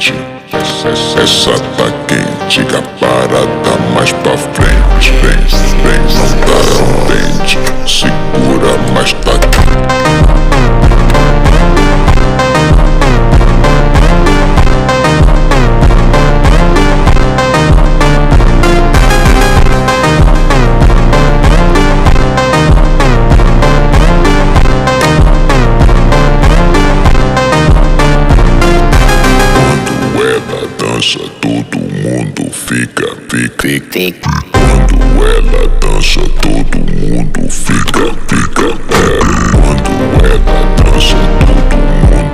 quente, essa tá quente, a parada mais pra frente, vem, não tá contente, segura, mas tá todo mundo fica. Quando ela dança, todo mundo fica. Quando ela dança, todo mundo